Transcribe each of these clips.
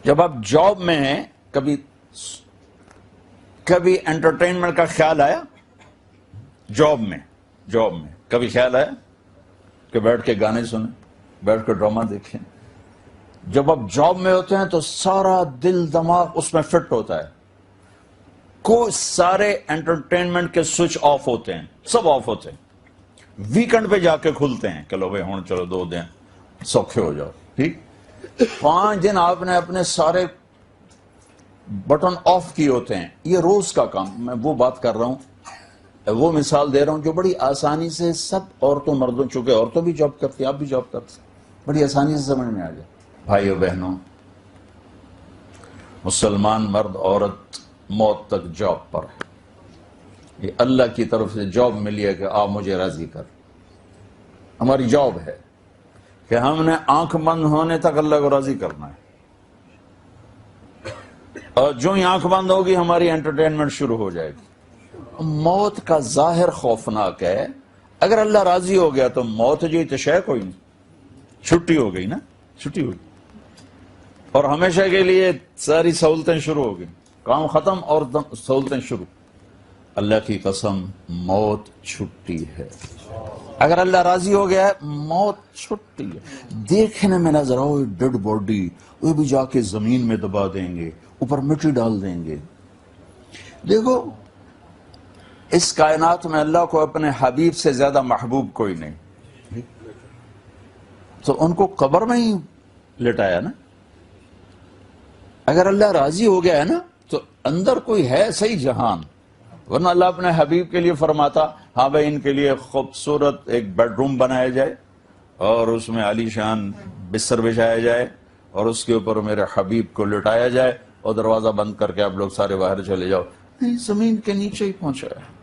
جب آپ جاب میں ہیں کبھی انٹرٹینمنٹ کا خیال آیا؟ جاب میں کبھی خیال آیا کہ بیٹھ کے گانے سنیں، بیٹھ کے ڈرامہ دیکھیں؟ جب آپ جاب میں ہوتے ہیں تو سارا دل دماغ اس میں فٹ ہوتا ہے، کوئی سارے انٹرٹینمنٹ کے سوئچ آف ہوتے ہیں، سب آف ہوتے ہیں، ویکنڈ پہ جا کے کھلتے ہیں کہ لو بھائی ہوں چلو 2 دن سوکھے ہو جاؤ، ٹھیک 5 دن آپ نے اپنے سارے بٹن آف کیے ہوتے ہیں۔ یہ روز کا کام، میں وہ بات کر رہا ہوں، وہ مثال دے رہا ہوں جو بڑی آسانی سے سب عورتوں مردوں، چونکہ عورتوں بھی جاب کرتی ہیں، آپ بھی جاب کرتے ہیں، بڑی آسانی سے سمجھ میں آ جائے۔ بھائیو بہنوں، مسلمان مرد عورت موت تک جاب پر ہے۔ یہ اللہ کی طرف سے جاب ملی ہے کہ آپ مجھے راضی کر، ہماری جاب ہے کہ ہم نے آنکھ بند ہونے تک اللہ کو راضی کرنا ہے، اور جو ہی آنکھ بند ہوگی ہماری انٹرٹینمنٹ شروع ہو جائے گی۔ موت کا ظاہر خوفناک ہے، اگر اللہ راضی ہو گیا تو موت جو تشے کوئی نہیں، چھٹی ہو گئی نا، چھٹی ہو گئی، اور ہمیشہ کے لیے ساری سہولتیں شروع ہو گئی، کام ختم اور سہولتیں شروع۔ اللہ کی قسم موت چھٹی ہے، اگر اللہ راضی ہو گیا ہے موت چھٹی ہے۔ دیکھنے میں نظر آؤ ڈیڈ باڈی، وہ بھی جا کے زمین میں دبا دیں گے، اوپر مٹی ڈال دیں گے۔ دیکھو اس کائنات میں اللہ کو اپنے حبیب سے زیادہ محبوب کوئی نہیں، تو ان کو قبر میں ہی لٹایا نا۔ اگر اللہ راضی ہو گیا ہے نا تو اندر کوئی ہے صحیح جہان، ورنہ اللہ اپنے حبیب کے لیے فرماتا ہاں بھائی ان کے لیے خوبصورت ایک بیڈ روم بنایا جائے اور اس میں عالی شان بستر بچھایا جائے اور اس کے اوپر میرے حبیب کو لٹایا جائے اور دروازہ بند کر کے آپ لوگ سارے باہر چلے جاؤ۔ نہیں، زمین کے نیچے ہی پہنچا ہے۔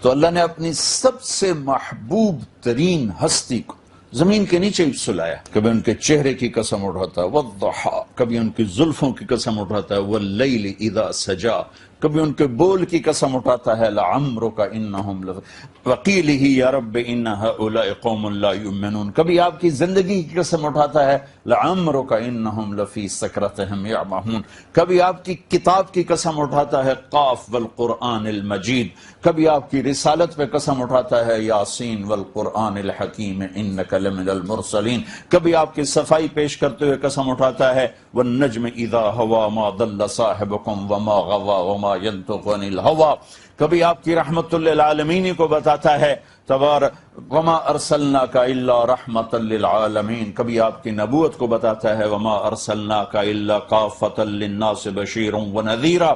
تو اللہ نے اپنی سب سے محبوب ترین ہستی کو زمین کے نیچے ہی سلایا۔ کبھی ان کے چہرے کی قسم اٹھاتا ہے والضحی، کبھی ان کی زلفوں کی قسم اٹھاتا ہے واللیل اذا سجا، کبھی ان کے بول کی قسم اٹھاتا ہے لعمرک انہم وقیلہ یا رب ان ہؤلاء قوم لا یؤمنون، کبھی آپ کی زندگی کی قسم اٹھاتا ہے لعمرک انہم لفی سکرتہم یعمہون، کبھی آپ کی کتاب کی قسم اٹھاتا ہے قاف والقرآن المجید، کبھی آپ کی رسالت پہ قسم اٹھاتا ہے یاسین والقرآن الحکیم انک لمن المرسلین، کبھی آپ کی صفائی پیش کرتے ہوئے قسم اٹھاتا ہے والنجم اذا ہوا ما ضل صاحبکم وما غوا وما ينطق عن الہوا، کبھی آپ کی رحمت للعالمین کو بتاتا ہے تبارک وما ارسلناک الا رحمتا للعالمین، کبھی آپ کی نبوت کو بتاتا ہے وما ارسلناک الا کافتا للناس بشیرا ونذیرا،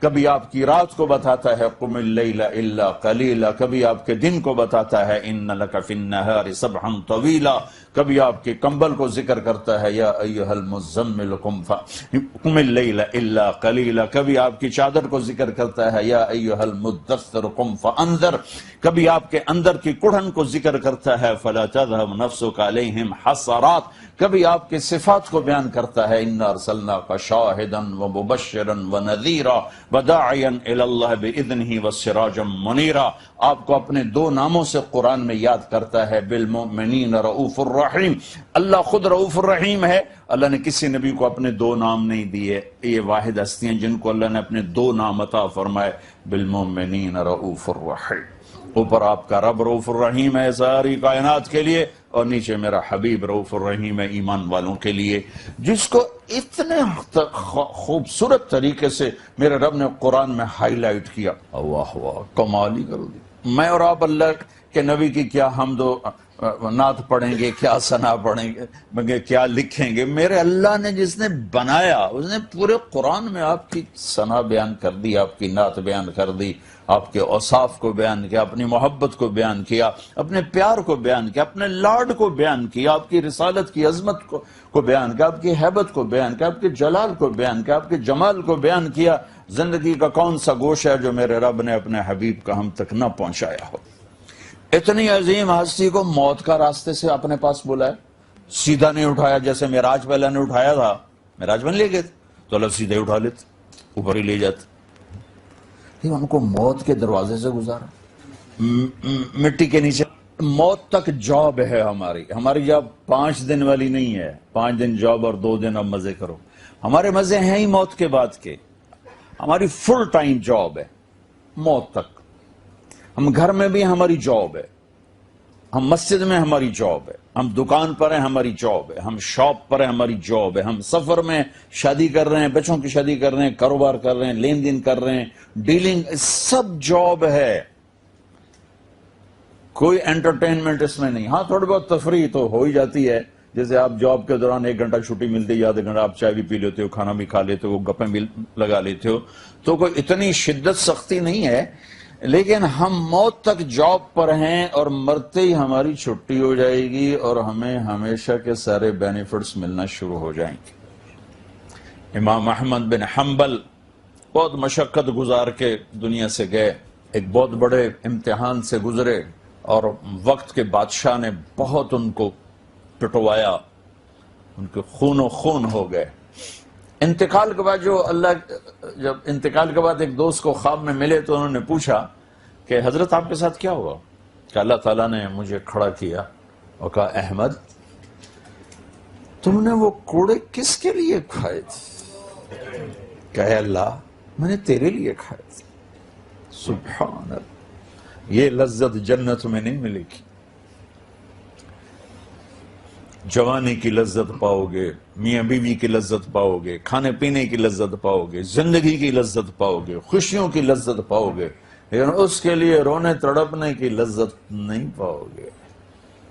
کبھی آپ کی رات کو بتاتا ہے قم اللیل الا قلیلا، کبھی آپ کے دن کو بتاتا ہے ان لک فی النہار سبحا طویلا، کبھی آپ کے کمبل کو ذکر کرتا ہے یا ایھا المزمل قم اللیل الا قلیلا، کبھی آپ کی چادر کو ذکر کرتا ہے یا ایھا المدثر قم فانذر، کبھی آپ کے اندر کی کڑھن کو ذکر کرتا ہے فلا تذهب نفسک علیہم حسرات، کبھی آپ کے صفات کو بیان کرتا ہے انا ارسلناک شاہدا ومبشرا ونذیرا وداعیا الی اللہ باذنہ وسراجا منیرا، آپ کو اپنے 2 ناموں سے قرآن میں یاد کرتا ہے بالمؤمنین رؤوف الرحیم، اللہ خود رؤوف الرحیم ہے، اللہ نے کسی نبی کو اپنے 2 نام نہیں دیے، یہ واحد ہستیاں جن کو اللہ نے اپنے 2 نام عطا فرمائے بالمؤمنین رؤوف الرحیم۔ اوپر آپ کا رب رؤوف الرحیم ہے ساری کائنات کے لیے، اور نیچے میرا حبیب رؤوف الرحیم ہے ایمان والوں کے لیے، جس کو اتنے خوبصورت طریقے سے میرے رب نے قرآن میں ہائی لائٹ کیا۔ واہ واہ، کمال ہی کر دی۔ میں اور آپ اللہ کے نبی کی کیا حمد و نعت پڑھیں گے، کیا ثنا پڑھیں گے، کیا لکھیں گے، میرے اللہ نے جس نے بنایا اس نے پورے قرآن میں آپ کی ثنا بیان کر دی، آپ کی نعت بیان کر دی، آپ کے اوصاف کو بیان کیا، اپنی محبت کو بیان کیا، اپنے پیار کو بیان کیا، اپنے لاڈ کو بیان کیا، آپ کی رسالت کی عظمت کو بیان کیا، آپ کی ہیبت کو بیان کیا، آپ کے جلال کو بیان کیا، آپ کے جمال کو بیان کیا۔ زندگی کا کون سا گوشہ ہے جو میرے رب نے اپنے حبیب کا ہم تک نہ پہنچایا ہو؟ اتنی عظیم ہستی کو موت کا راستے سے اپنے پاس بلایا، سیدھا نہیں اٹھایا جیسے معراج پہ اللہ نے اٹھایا تھا، معراج میں لے گئے تو اللہ سیدھے اٹھا لیتے، اوپر ہی لے جاتے، ان کو موت کے دروازے سے گزارا، مٹی کے نیچے موت تک جاب ہے ہماری جاب 5 دن والی نہیں ہے، 5 دن جاب اور 2 دن اب مزے کرو. ہمارے مزے ہیں ہی موت کے بعد کے. ہماری فل ٹائم جاب ہے موت تک. ہم گھر میں بھی ہماری جاب ہے، ہم مسجد میں ہماری جاب ہے، ہم دکان پر ہیں ہماری جاب ہے، ہم شاپ پر ہیں ہماری جاب ہے، ہم سفر میں شادی کر رہے ہیں، بچوں کی شادی کر رہے ہیں، کاروبار کر رہے ہیں، لین دین کر رہے ہیں، ڈیلنگ، سب جاب ہے. کوئی انٹرٹینمنٹ اس میں نہیں. ہاں تھوڑی بہت تفریح تو ہو ہی جاتی ہے، جیسے آپ جاب کے دوران 1 گھنٹہ چھٹی ملتی ہے، آدھا گھنٹہ آپ چائے بھی پی لیتے ہو، کھانا بھی کھا لیتے ہو، گپیں بھی لگا لیتے ہو، تو کوئی اتنی شدت سختی نہیں ہے. لیکن ہم موت تک جاب پر ہیں اور مرتے ہی ہماری چھٹی ہو جائے گی اور ہمیں ہمیشہ کے سارے بینیفٹس ملنا شروع ہو جائیں گے. امام احمد بن حنبل بہت مشقت گزار کے دنیا سے گئے، ایک بہت بڑے امتحان سے گزرے اور وقت کے بادشاہ نے بہت ان کو پٹوایا، ان کے خون و خون ہو گئے. انتقال کے بعد جب انتقال کے بعد ایک دوست کو خواب میں ملے تو انہوں نے پوچھا کہ حضرت آپ کے ساتھ کیا ہوا؟ کہ اللہ تعالیٰ نے مجھے کھڑا کیا اور کہا احمد تم نے وہ کوڑے کس کے لیے کھائے تھے؟ کہ اللہ میں نے تیرے لیے کھائے تھے. سبحان اللہ. یہ لذت جنت میں نہیں ملے گی. جوانی کی لذت پاؤ گے، میاں بیوی کی لذت پاؤ گے، کھانے پینے کی لذت پاؤ گے، زندگی کی لذت پاؤ گے، خوشیوں کی لذت پاؤ گے، لیکن اس کے لیے رونے تڑپنے کی لذت نہیں پاؤ گے.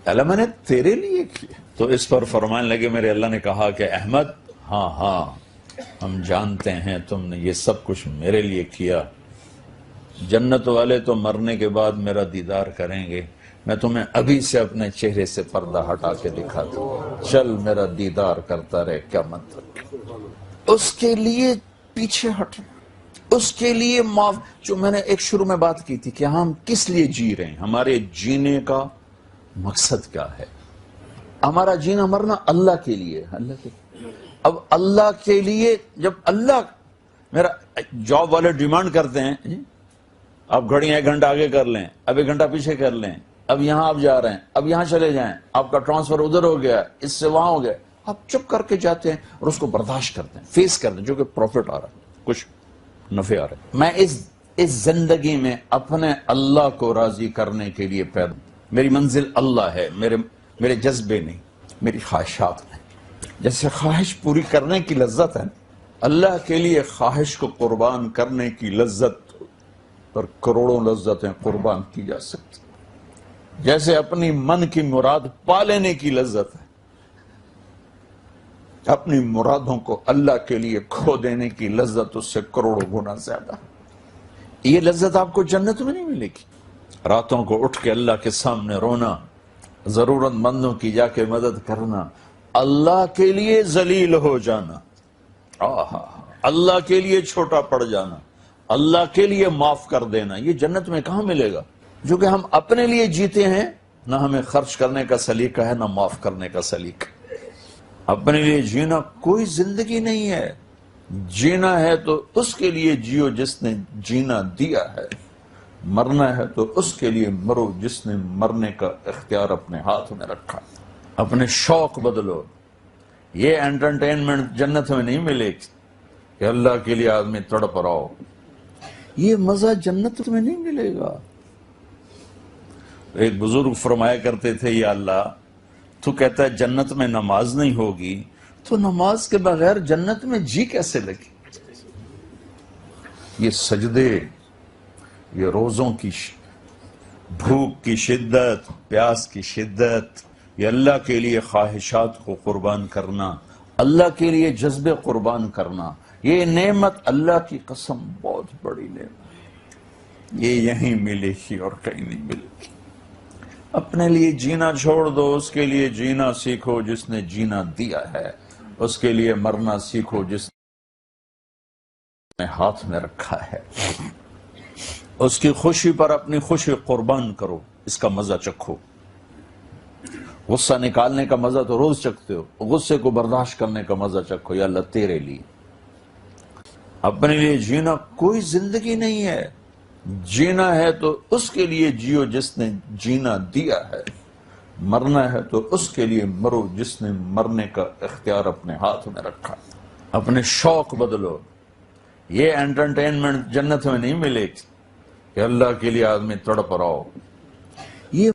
اللہ میں نے تیرے لیے کیا. تو اس پر فرمانے لگے میرے اللہ نے کہا کہ احمد ہاں ہم جانتے ہیں تم نے یہ سب کچھ میرے لیے کیا. جنت والے تو مرنے کے بعد میرا دیدار کریں گے، میں تمہیں ابھی سے اپنے چہرے سے پردہ ہٹا کے دکھا دوں، چل میرا دیدار کرتا رہے. کیا مطلب؟ اس کے لیے پیچھے ہٹنا، اس کے لیے معاف. جو میں نے ایک شروع میں بات کی تھی کہ ہم کس لیے جی رہے ہیں، ہمارے جینے کا مقصد کیا ہے. ہمارا جینا مرنا اللہ کے لیے. اب اللہ کے لیے جب اللہ میرا جاب والے ڈیمانڈ کرتے ہیں آپ گھڑیاں 1 گھنٹہ آگے کر لیں، اب 1 گھنٹہ پیچھے کر لیں، اب یہاں آپ جا رہے ہیں، اب یہاں چلے جائیں، آپ کا ٹرانسفر ادھر ہو گیا، اس سے وہاں ہو گیا، آپ چپ کر کے جاتے ہیں اور اس کو برداشت کرتے ہیں، فیس کرتے ہیں، جو کہ پروفٹ آ رہا ہے، کچھ نفع آ رہا ہے. میں اس زندگی میں اپنے اللہ کو راضی کرنے کے لیے پیدا. میری منزل اللہ ہے، میرے جذبے نہیں، میری خواہشات نہیں. جیسے خواہش پوری کرنے کی لذت ہے، اللہ کے لیے خواہش کو قربان کرنے کی لذت پر کروڑوں لذتیں قربان کی جا سکتی. جیسے اپنی من کی مراد پا لینے کی لذت ہے، اپنی مرادوں کو اللہ کے لیے کھو دینے کی لذت اس سے کروڑوں گنا زیادہ. یہ لذت آپ کو جنت میں نہیں ملے گی. راتوں کو اٹھ کے اللہ کے سامنے رونا، ضرورت مندوں کی جا کے مدد کرنا، اللہ کے لیے ذلیل ہو جانا، اللہ کے لیے چھوٹا پڑ جانا، اللہ کے لیے معاف کر دینا، یہ جنت میں کہاں ملے گا؟ جو کہ ہم اپنے لیے جیتے ہیں، نہ ہمیں خرچ کرنے کا سلیقہ ہے، نہ معاف کرنے کا سلیقہ. اپنے لیے جینا کوئی زندگی نہیں ہے. جینا ہے تو اس کے لیے جیو جس نے جینا دیا ہے، مرنا ہے تو اس کے لیے مرو جس نے مرنے کا اختیار اپنے ہاتھ میں رکھا. اپنے شوق بدلو. یہ انٹرٹینمنٹ جنت میں نہیں ملے گی کہ اللہ کے لیے آدمی تڑپ رہا ہو. یہ مزہ جنت میں نہیں ملے گا. ایک بزرگ فرمایا کرتے تھے یا اللہ تو کہتا ہے جنت میں نماز نہیں ہوگی تو نماز کے بغیر جنت میں جی کیسے لگی؟ یہ سجدے، یہ روزوں کی بھوک کی شدت، پیاس کی شدت، یہ اللہ کے لیے خواہشات کو قربان کرنا، اللہ کے لیے جذبے قربان کرنا، یہ نعمت اللہ کی قسم بہت بڑی نعمت. یہ یہیں ملے گی اور کہیں نہیں ملے گی. اپنے لیے جینا چھوڑ دو، اس کے لیے جینا سیکھو جس نے جینا دیا ہے، اس کے لیے مرنا سیکھو جس نے ہاتھ میں رکھا ہے. اس کی خوشی پر اپنی خوشی قربان کرو، اس کا مزہ چکھو. غصہ نکالنے کا مزہ تو روز چکھتے ہو، غصے کو برداشت کرنے کا مزہ چکھو. یا اللہ تیرے لیے. اپنے لیے جینا کوئی زندگی نہیں ہے. جینا ہے تو اس کے لیے جیو جس نے جینا دیا ہے، مرنا ہے تو اس کے لیے مرو جس نے مرنے کا اختیار اپنے ہاتھ میں رکھا۔ اپنے شوق بدلو۔ یہ انٹرٹینمنٹ جنت میں نہیں ملے گی کہ اللہ کے لیے آدمی تڑپ رہا ہو۔ یہ